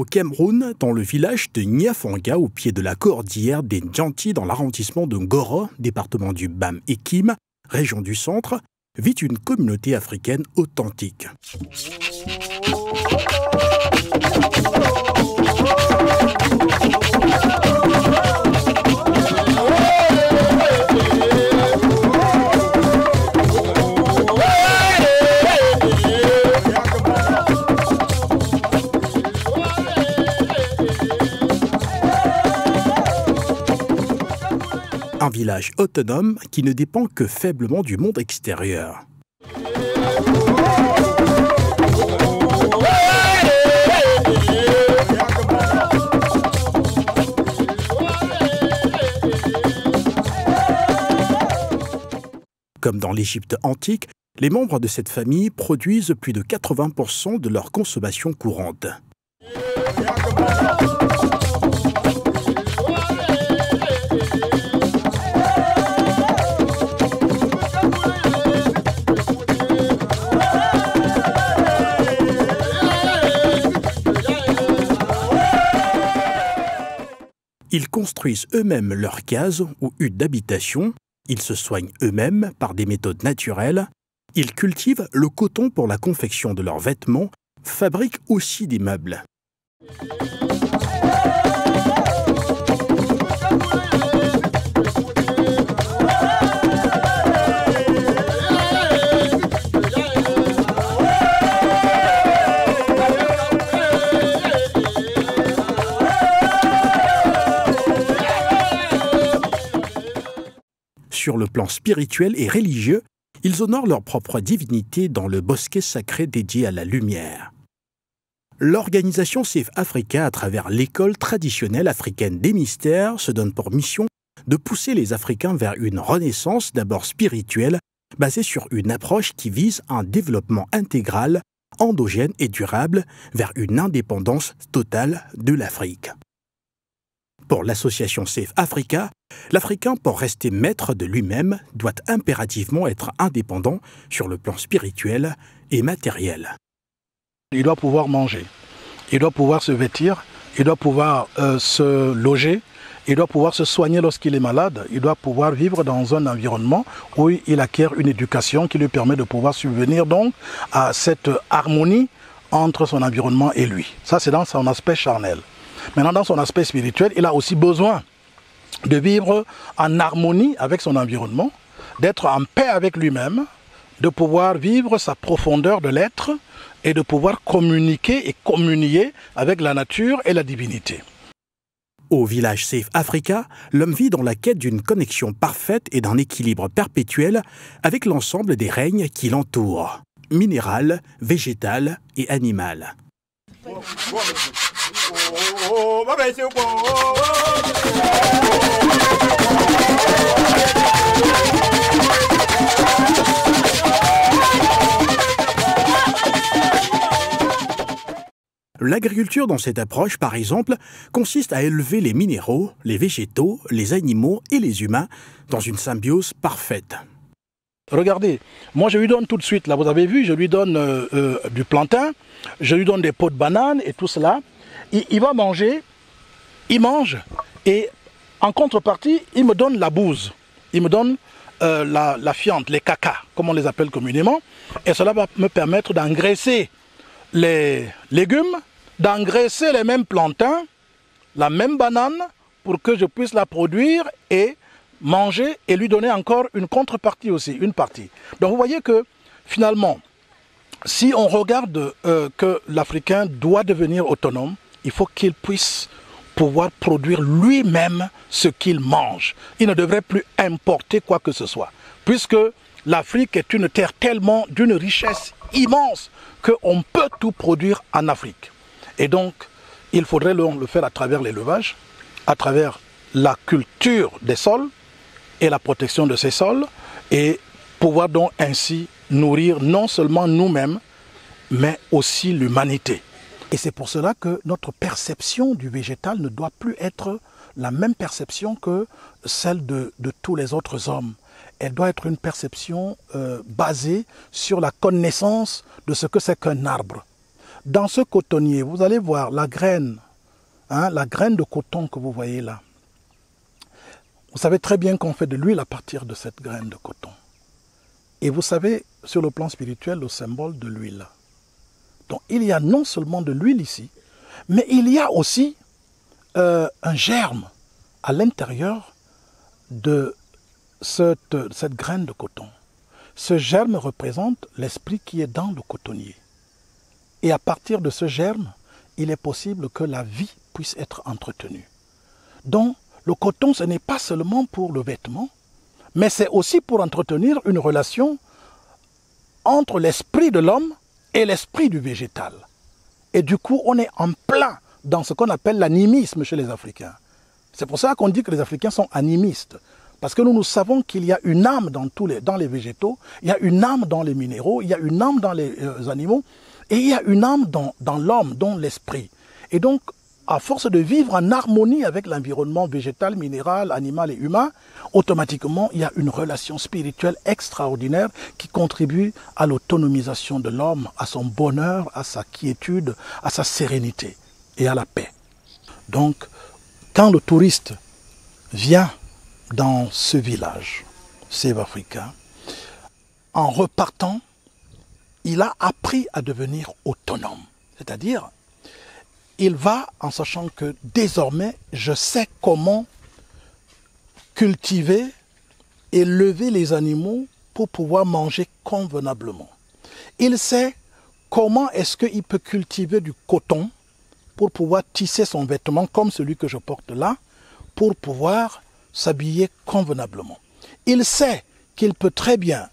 Cameroun, dans le village de Niafanga, au pied de la cordillère des Ndjanti, dans l'arrondissement de Ngoro, département du Bam-Ekim, région du centre, vit une communauté africaine authentique. Un village autonome qui ne dépend que faiblement du monde extérieur. Comme dans l'Égypte antique, les membres de cette famille produisent plus de 80% de leur consommation courante. Ils construisent eux-mêmes leurs cases ou huttes d'habitation, ils se soignent eux-mêmes par des méthodes naturelles, ils cultivent le coton pour la confection de leurs vêtements, fabriquent aussi des meubles. Sur le plan spirituel et religieux, ils honorent leur propre divinité dans le bosquet sacré dédié à la lumière. L'organisation Safe Africa, à travers l'école traditionnelle africaine des mystères, se donne pour mission de pousser les Africains vers une renaissance d'abord spirituelle, basée sur une approche qui vise un développement intégral, endogène et durable, vers une indépendance totale de l'Afrique. Pour l'association Safe Africa, l'Africain, pour rester maître de lui-même, doit impérativement être indépendant sur le plan spirituel et matériel. Il doit pouvoir manger, il doit pouvoir se vêtir, il doit pouvoir se loger, il doit pouvoir se soigner lorsqu'il est malade, il doit pouvoir vivre dans un environnement où il acquiert une éducation qui lui permet de pouvoir subvenir donc à cette harmonie entre son environnement et lui. Ça, c'est dans son aspect charnel. Maintenant, dans son aspect spirituel, il a aussi besoin de vivre en harmonie avec son environnement, d'être en paix avec lui-même, de pouvoir vivre sa profondeur de l'être et de pouvoir communiquer et communier avec la nature et la divinité. Au village Safe Africa, l'homme vit dans la quête d'une connexion parfaite et d'un équilibre perpétuel avec l'ensemble des règnes qui l'entourent, minéral, végétal et animal. L'agriculture dans cette approche, par exemple, consiste à élever les minéraux, les végétaux, les animaux et les humains dans une symbiose parfaite. Regardez, moi je lui donne tout de suite, là vous avez vu, je lui donne du plantain, je lui donne des pots de bananes et tout cela. Il va manger, il mange et en contrepartie, il me donne la bouse, il me donne la fiente, les cacas, comme on les appelle communément. Et cela va me permettre d'engraisser les légumes, d'engraisser les mêmes plantains, la même banane, pour que je puisse la produire et manger et lui donner encore une contrepartie aussi, une partie. Donc vous voyez que finalement, si on regarde que l'Africain doit devenir autonome, il faut qu'il puisse pouvoir produire lui-même ce qu'il mange. Il ne devrait plus importer quoi que ce soit, puisque l'Afrique est une terre tellement d'une richesse immense qu'on peut tout produire en Afrique. Et donc, il faudrait le faire à travers l'élevage, à travers la culture des sols et la protection de ces sols, et pouvoir donc ainsi nourrir non seulement nous-mêmes, mais aussi l'humanité. Et c'est pour cela que notre perception du végétal ne doit plus être la même perception que celle de tous les autres hommes. Elle doit être une perception basée sur la connaissance de ce que c'est qu'un arbre, Dans ce cotonnier, vous allez voir la graine de coton que vous voyez là. Vous savez très bien qu'on fait de l'huile à partir de cette graine de coton. Et vous savez, sur le plan spirituel, le symbole de l'huile. Donc il y a non seulement de l'huile ici, mais il y a aussi un germe à l'intérieur de cette graine de coton. Ce germe représente l'esprit qui est dans le cotonnier. Et à partir de ce germe, il est possible que la vie puisse être entretenue. Donc, le coton, ce n'est pas seulement pour le vêtement, mais c'est aussi pour entretenir une relation entre l'esprit de l'homme et l'esprit du végétal. Et du coup, on est en plein dans ce qu'on appelle l'animisme chez les Africains. C'est pour ça qu'on dit que les Africains sont animistes. Parce que nous savons qu'il y a une âme dans les végétaux, il y a une âme dans les minéraux, il y a une âme dans les animaux, et il y a une âme dans l'homme, dans l'esprit. Et donc, à force de vivre en harmonie avec l'environnement végétal, minéral, animal et humain, automatiquement, il y a une relation spirituelle extraordinaire qui contribue à l'autonomisation de l'homme, à son bonheur, à sa quiétude, à sa sérénité et à la paix. Donc, quand le touriste vient dans ce village, Save Africa, en repartant, il a appris à devenir autonome. C'est-à-dire, il va en sachant que désormais, je sais comment cultiver, élever les animaux pour pouvoir manger convenablement. Il sait comment est-ce qu'il peut cultiver du coton pour pouvoir tisser son vêtement comme celui que je porte là, pour pouvoir s'habiller convenablement. Il sait qu'il peut très bien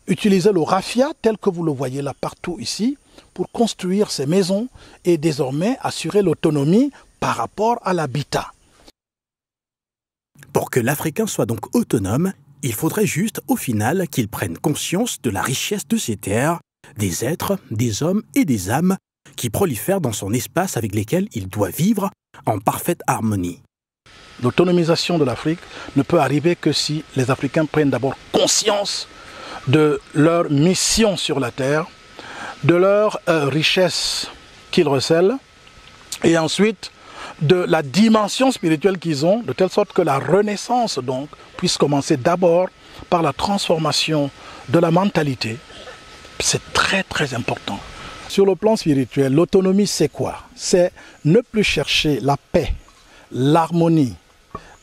utiliser le raffia tel que vous le voyez là partout ici pour construire ses maisons et désormais assurer l'autonomie par rapport à l'habitat. Pour que l'Africain soit donc autonome, il faudrait juste au final qu'il prenne conscience de la richesse de ses terres, des êtres, des hommes et des âmes qui prolifèrent dans son espace avec lesquels il doit vivre en parfaite harmonie. L'autonomisation de l'Afrique ne peut arriver que si les Africains prennent d'abord conscience de leur mission sur la terre, de leur richesse qu'ils recèlent, et ensuite de la dimension spirituelle qu'ils ont, de telle sorte que la renaissance donc puisse commencer d'abord par la transformation de la mentalité. C'est très très important. Sur le plan spirituel, l'autonomie c'est quoi? C'est ne plus chercher la paix, l'harmonie,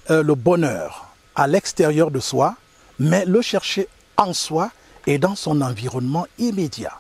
le bonheur à l'extérieur de soi, mais le chercher en soi et dans son environnement immédiat.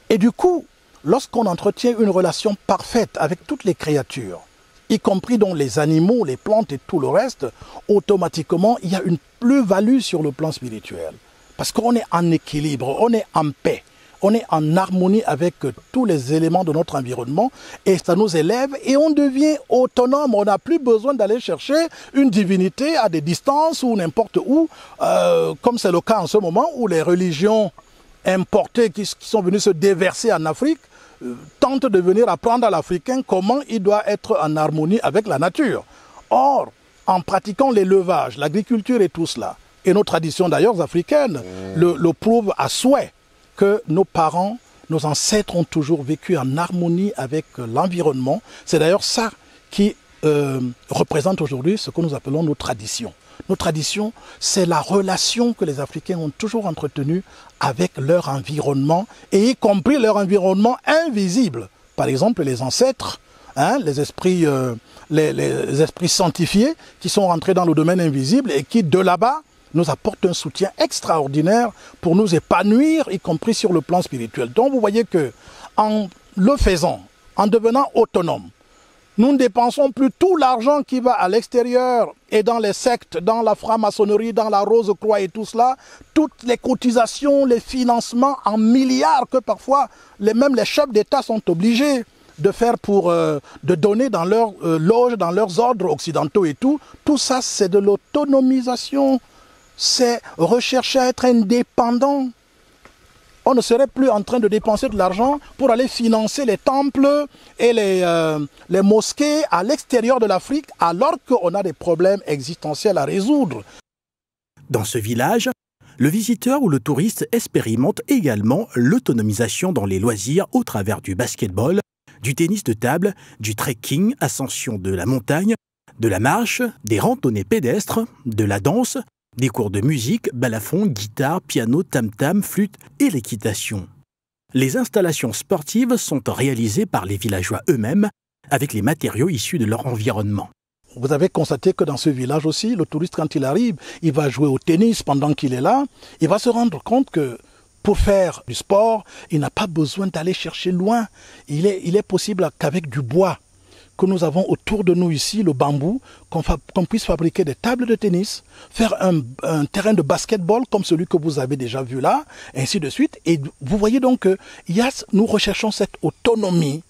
Et du coup, lorsqu'on entretient une relation parfaite avec toutes les créatures, y compris donc les animaux, les plantes et tout le reste, automatiquement, il y a une plus-value sur le plan spirituel. Parce qu'on est en équilibre, on est en paix, on est en harmonie avec tous les éléments de notre environnement et ça nous élève et on devient autonome. On n'a plus besoin d'aller chercher une divinité à des distances ou n'importe où, comme c'est le cas en ce moment où les religions importés qui sont venus se déverser en Afrique tentent de venir apprendre à l'Africain comment il doit être en harmonie avec la nature. Or, en pratiquant l'élevage, l'agriculture et tout cela, et nos traditions d'ailleurs africaines le prouvent à souhait, que nos parents, nos ancêtres ont toujours vécu en harmonie avec l'environnement. C'est d'ailleurs ça qui représente aujourd'hui ce que nous appelons nos traditions. Nos traditions, c'est la relation que les Africains ont toujours entretenue avec leur environnement, et y compris leur environnement invisible. Par exemple, les ancêtres, les esprits sanctifiés qui sont rentrés dans le domaine invisible et qui, de là-bas, nous apportent un soutien extraordinaire pour nous épanouir, y compris sur le plan spirituel. Donc vous voyez que en le faisant, en devenant autonome, nous ne dépensons plus tout l'argent qui va à l'extérieur et dans les sectes, dans la franc-maçonnerie, dans la Rose-Croix et tout cela, toutes les cotisations, les financements en milliards que parfois même les chefs d'État sont obligés de faire pour de donner dans leurs loges, dans leurs ordres occidentaux et tout. Tout ça, c'est de l'autonomisation. C'est rechercher à être indépendant. On ne serait plus en train de dépenser de l'argent pour aller financer les temples et les mosquées à l'extérieur de l'Afrique, alors qu'on a des problèmes existentiels à résoudre. Dans ce village, le visiteur ou le touriste expérimente également l'autonomisation dans les loisirs au travers du basketball du tennis de table, du trekking, ascension de la montagne, de la marche, des randonnées pédestres, de la danse, des cours de musique, balafon, guitare, piano, tam-tam, flûte et l'équitation. Les installations sportives sont réalisées par les villageois eux-mêmes avec les matériaux issus de leur environnement. Vous avez constaté que dans ce village aussi, le touriste, quand il arrive, il va jouer au tennis pendant qu'il est là. Il va se rendre compte que pour faire du sport, il n'a pas besoin d'aller chercher loin. Il est possible qu'avec du bois que nous avons autour de nous ici, le bambou, qu'on puisse fabriquer des tables de tennis, faire un terrain de basketball comme celui que vous avez déjà vu là, et ainsi de suite. Et vous voyez donc que nous recherchons cette autonomie,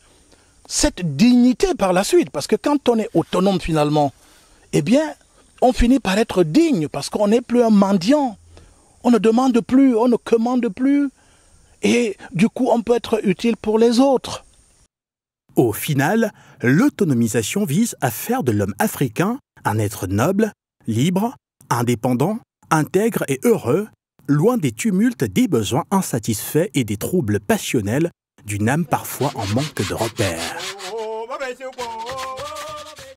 cette dignité par la suite, parce que quand on est autonome finalement, eh bien, on finit par être digne, parce qu'on n'est plus un mendiant. On ne demande plus, on ne commande plus, et du coup, on peut être utile pour les autres. Au final, l'autonomisation vise à faire de l'homme africain un être noble, libre, indépendant, intègre et heureux, loin des tumultes des besoins insatisfaits et des troubles passionnels d'une âme parfois en manque de repères.